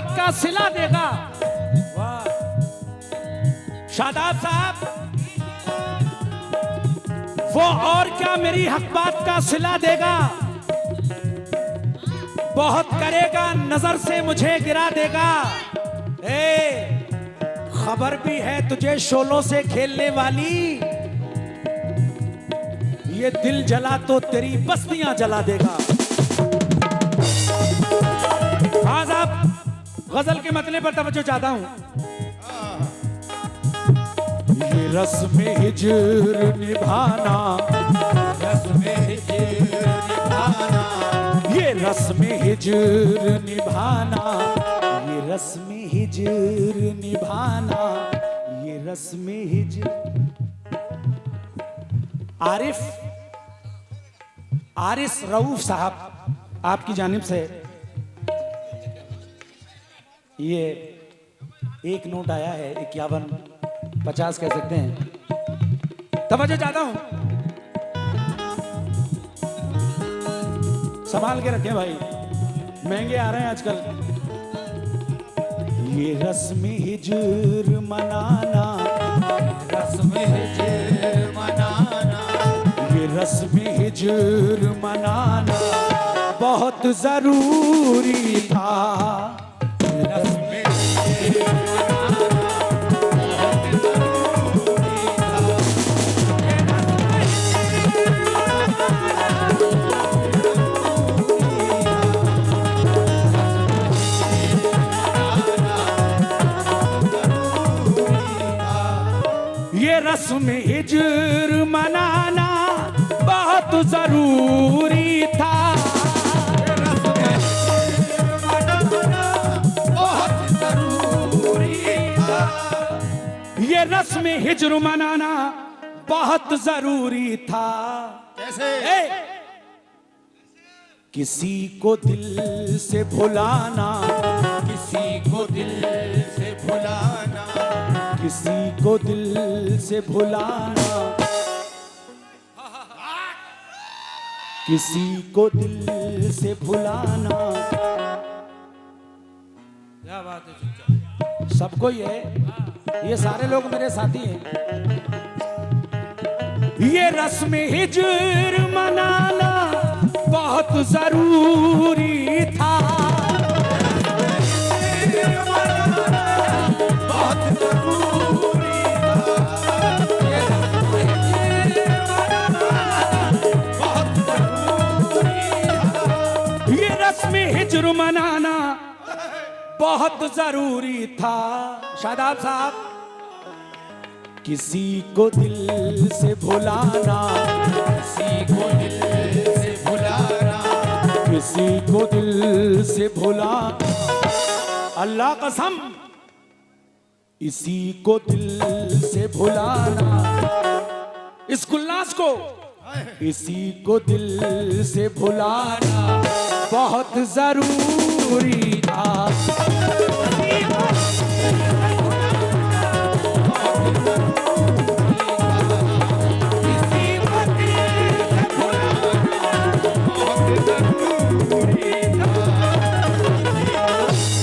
बात का सिला देगा। वाह शादाब साहब, वो और क्या मेरी हक बात का सिला देगा। बहुत करेगा नजर से मुझे गिरा देगा। खबर भी है तुझे शोलों से खेलने वाली, ये दिल जला तो तेरी बस्तियां जला देगा। हाँ साहब, गजल के मतले पर तवज्जो चाहता हूं। ये रस्म हिज्र निभाना, रस्म हिज्र निभाना, ये रस्म हिज्र निभाना, ये रस्म हिज्र निभाना, ये रस्म हिज्र। आरिफ रऊफ साहब आपकी जानिब से ये एक नोट आया है, 51-50 कह सकते हैं। तवज्जो चाहता हूं, संभाल के रखें भाई, महंगे आ रहे हैं आजकल। ये रस्म हिज्र मनाना, रस्म हिज्र मनाना, ये रस्म हिज्र मनाना बहुत जरूरी था। ये रस्म हिज्र मनाना बहुत जरूरी था। ये रस्म हिज्र मनाना बहुत जरूरी था। कैसे? किसी को दिल से भुलाना, किसी को दिल से भुलाना, किसी को दिल से भुलाना, किसी को दिल से भुलाना। क्या बात है, सबको ही है, ये सारे लोग मेरे साथी हैं। ये रस्म हिज्र मनाना बहुत जरूरी था। हिज्र मनाना बहुत जरूरी था। शादाब साहब, किसी को दिल से भुलाना, किसी को दिल से भुलाना, किसी को दिल से भुलाना, अल्लाह कसम इसी को दिल से भुलाना, इस गुलनाज को, इसी को दिल से भुलाना बहुत जरूरी था।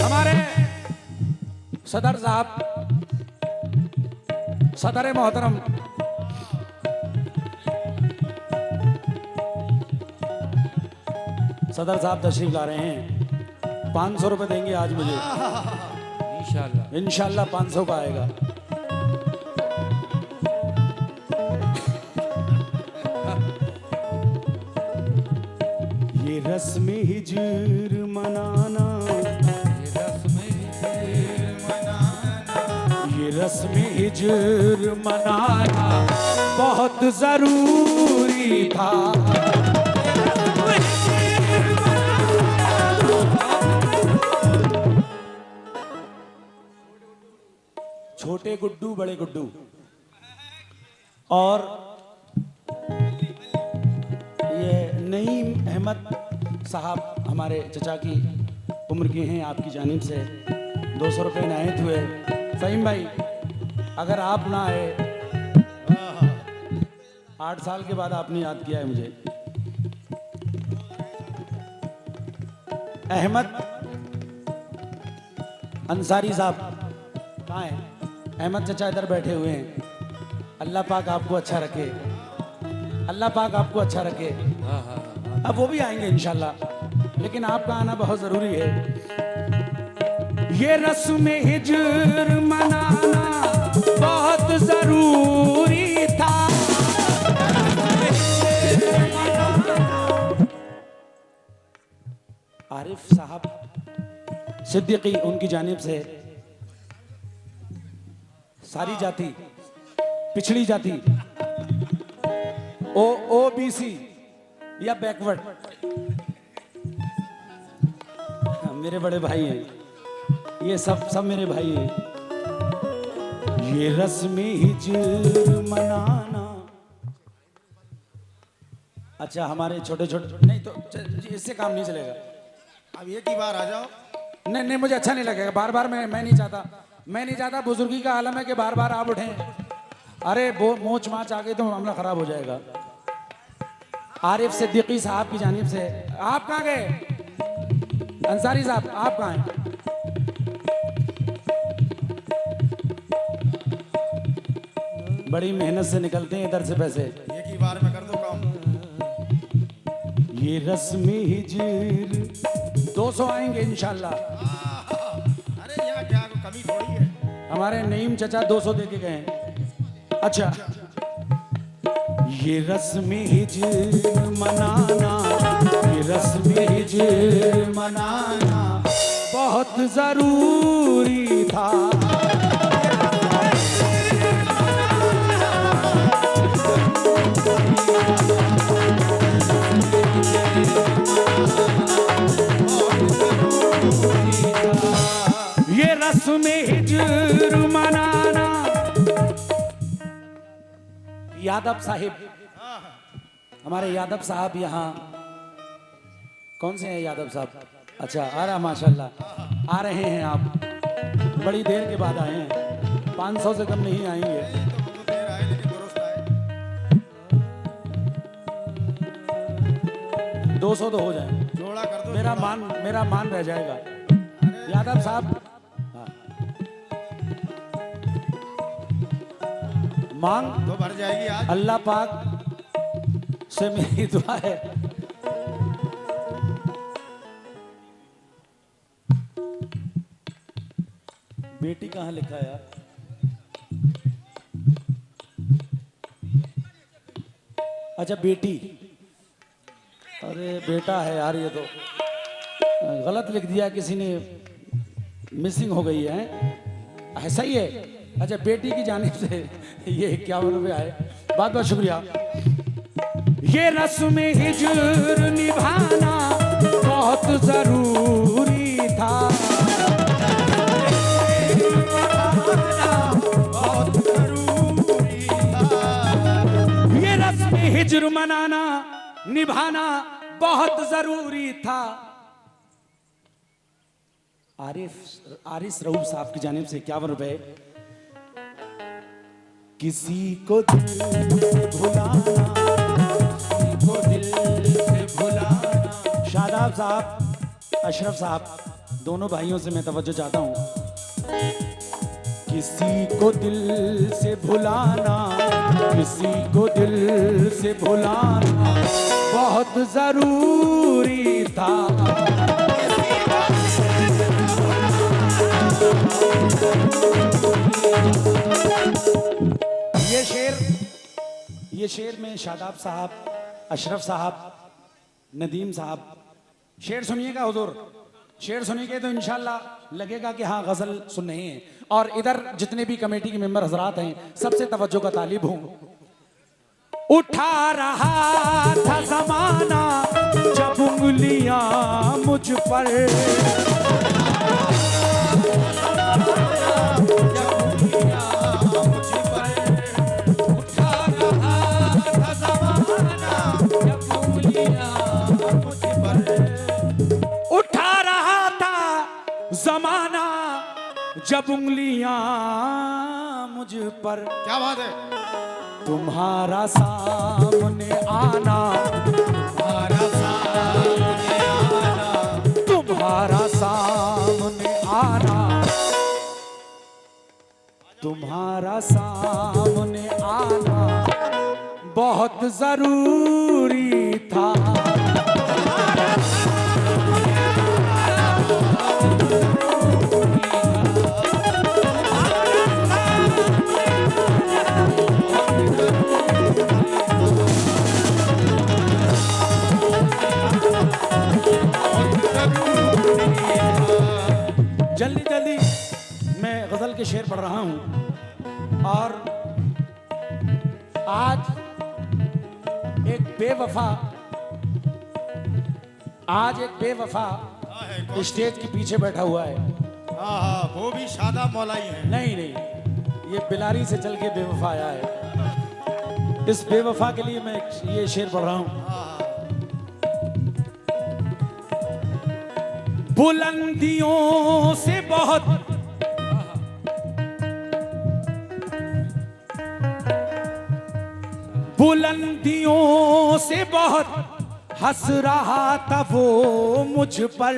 हमारे सदर साहब, सदर मोहतरम सदर साहब तशरीफ ला रहे हैं। 500 रुपए देंगे आज मुझे, इंशाल्लाह इंशाल्लाह 500 का आएगा। ये रस्म हिज्र मनाना, ये रस्म हिज्र मनाना, ये रस्म हिज्र मनाना बहुत जरूरी था। छोटे गुड्डू बड़े गुड्डू, और ये नईम अहमद साहब हमारे चचा की उम्र के हैं, आपकी जानिब से 200 रुपये इनायत हुए। फहीम भाई, अगर आप ना आए, 8 साल के बाद आपने याद किया है मुझे। अहमद अंसारी साहब कहाँ हैं? अहमद चचा इधर बैठे हुए हैं। अल्लाह पाक आपको अच्छा रखे, अल्लाह पाक आपको अच्छा रखे। अब वो भी आएंगे इंशाल्लाह, लेकिन आपका आना बहुत जरूरी है। ये रस्म हिज्र मनाना बहुत जरूरी था। आरिफ साहब सिद्दीकी, उनकी जानिब से सारी जाति, पिछड़ी जाति, OBC या बैकवर्ड, मेरे बड़े भाई हैं ये, सब मेरे भाई हैं। ये रस्म हिज्र मनाना। अच्छा हमारे छोटे छोटे नहीं तो इससे काम नहीं चलेगा। अब एक ही बार आ जाओ। नहीं नहीं, मुझे अच्छा नहीं लगेगा बार बार। मैं नहीं चाहता बुजुर्गी का आलम है कि बार बार आप उठें। अरे वो मोच माच आ गई तो मामला खराब हो zaega। आरिफ सिद्दीकी साहब की जानिब से। आप कहाँ गए अंसारी साहब, आप कहाँ हैं? बड़ी मेहनत से निकलते हैं इधर से पैसे। एक ही बार में कर दो काम। ये रस्म हिज्र 200 आएंगे इंशाल्लाह। अरे यहाँ क्या कमी थोड़ी है। हमारे नईम चचा 200 दे के गए हैं। अच्छा ये रस्म हिज्र मनाना, ये रस्म हिज्र मनाना बहुत जरूरी था। ये रस्म हिज्र मनाना। यादव साहिब, हमारे यादव साहब यहाँ कौन से हैं यादव साहब? अच्छा आ रहा, माशाल्लाह आ रहे हैं आप। बड़ी देर के बाद आए हैं, 500 से कम नहीं आएंगे। तो देर आए लेकिन दुरुस्त आए। 200 तो हो जाए, जोड़ा कर दो। मेरा मान रह जाएगा। यादव साहब हाँ। मांग तो भर जाएगी आज। अल्लाह पाक से मेरी दुआ है। बेटी कहाँ लिखा है यार? अच्छा बेटी, अरे बेटा है यार, ये तो गलत लिख दिया किसी ने, मिसिंग हो गई है। ऐसा ही है। अच्छा बेटी की जानिब से ये 51 रुपये आए, बहुत बहुत शुक्रिया। ये रस्म हिज्र निभाना बहुत जरूरी था। बहुत जरूरी था। ये रस्म हिज्र मनाना निभाना बहुत जरूरी था। आरिस रऊफ साहब की जानिब से 51 रुपए। किसी को दिल से भुलाना, किसी को दिल से भुलाना। शादाब साहब, अशरफ साहब, दोनों भाइयों से मैं तवज्जो चाहता हूँ। किसी को दिल से भुलाना, किसी को दिल से भुलाना बहुत जरूरी था। ये शेर में शादाब साहब, अशरफ साहब, नदीम साहब, शेर सुनिएगा हुजूर। शेर सुनिएगा तो इंशाल्लाह लगेगा कि हाँ गजल सुन रहे हैं। और इधर जितने भी कमेटी के मेंबर हजरात हैं, सबसे तवज्जो का तालिब हूँ। उठा रहा था जमाना जब उंगलियां मुझ पर, जमाना जब उंगलियां मुझ पर। क्या बात है। तुम्हारा सामने आना, तुम्हारा सामने आना, तुम्हारा सामने आना तुम्हारा सामने आना बहुत जरूरी था। जल्दी जल्दी मैं गजल के शेर पढ़ रहा हूं और आज एक बेवफा स्टेज के पीछे बैठा हुआ है। हाँ वो भी शादा मौलाई है। नहीं नहीं, ये बिलारी से चल के बेवफा आया है। इस बेवफा के लिए मैं ये शेर पढ़ रहा हूं। बुलंदियों से बहुत बुलंदियों से बहुत हंस रहा था वो मुझ पर।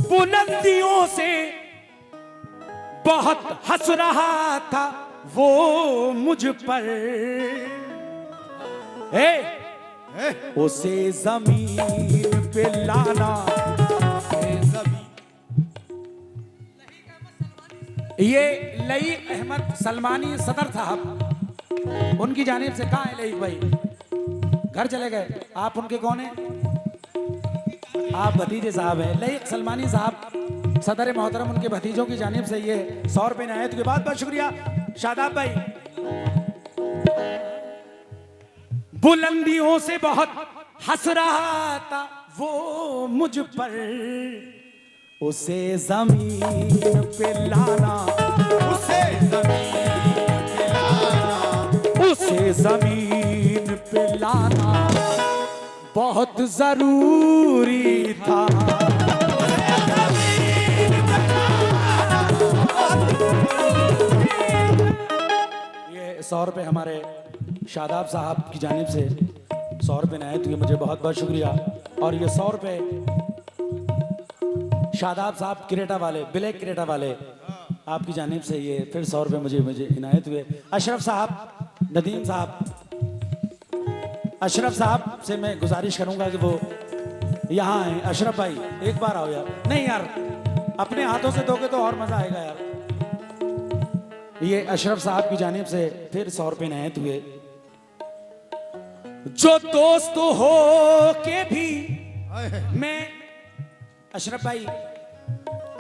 बुलंदियों से बहुत हंस रहा था वो मुझ पर। उसे जमीन पे लाना, ये लईक अहमद सलमानी सदर साहब, उनकी जानिब से। कहाँ है लईक भाई? घर चले गए। आप उनके कौन हैं? आप भतीजे साहब हैं। लईक सलमानी साहब सदर मोहतरम, उनके भतीजों की जानिब से ये 100 रुपये नायत के बाद बहुत शुक्रिया शादाब भाई। बुलंदियों से बहुत हंस रहा था वो मुझ पर। उसे जमीन पे लाना, उसे जमीन पे लाना, उसे जमीन पे लाना बहुत जरूरी था। ये 100 रुपये हमारे शादाब साहब की जानिब से 100 रुपये नायत हुए, मुझे बहुत बहुत शुक्रिया। और ये 100 रुपये शादाब साहब क्रेटा वाले, ब्लैक क्रेटा वाले, आपकी जानिब से ये फिर 100 रुपये मुझे इनायत हुए। अशरफ साहब, नदीम साहब, अशरफ साहब से मैं गुजारिश करूंगा कि वो यहाँ आए। अशरफ भाई एक बार आओ यार। नहीं यार, अपने हाथों से दोगे तो और मजा आएगा यार। ये अशरफ साहब की जानिब से फिर 100 रुपये इनायत हुए। जो दोस्त हो के भी मैं, अशरफ भाई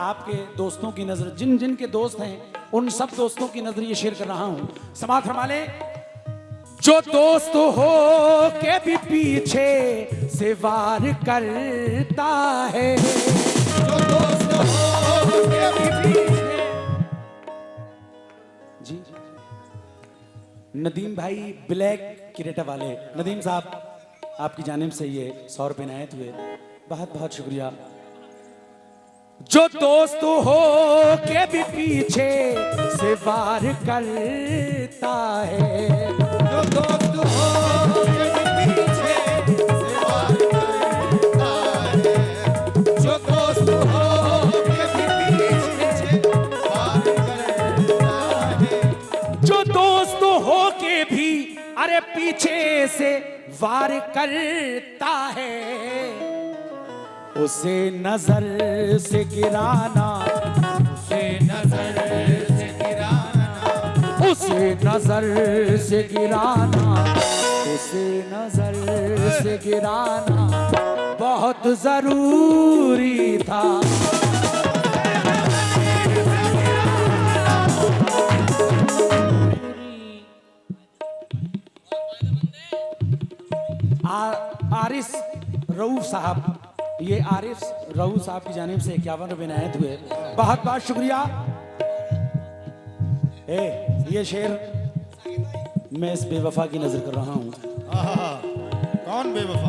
आपके दोस्तों की नजर, जिन जिन के दोस्त हैं उन सब दोस्तों की नजर ये शेर कर रहा हूं। समात फरमा ले। जो दोस्त हो के भी पीछे से वार करता है, जो दोस्त हो के भी पीछे। जी नदीम भाई ब्लैक क्रेटा वाले, नदीम साहब आपकी जानिब से ये 100 रुपये इनायत हुए, बहुत बहुत शुक्रिया। जो दोस्त हो के भी पीछे से वार करता है, जो दोस्त हो के भी पीछे से वार करता है, जो दोस्त हो के भी पीछे से वार करता है, जो दोस्त हो के भी अरे पीछे से वार करता है, उसे नजर से गिराना, उसे नजर से गिराना, उसे नजर से गिराना, उसे नजर से गिराना बहुत जरूरी था। आरिफ रऊफ साहब, ये आरिफ रऊफ साहब की जानिब से 51 रुपये इनायत हुए, बहुत बहुत शुक्रिया। ये शेर मैं इस बेवफा की नजर कर रहा हूँ। कौन बेवफा?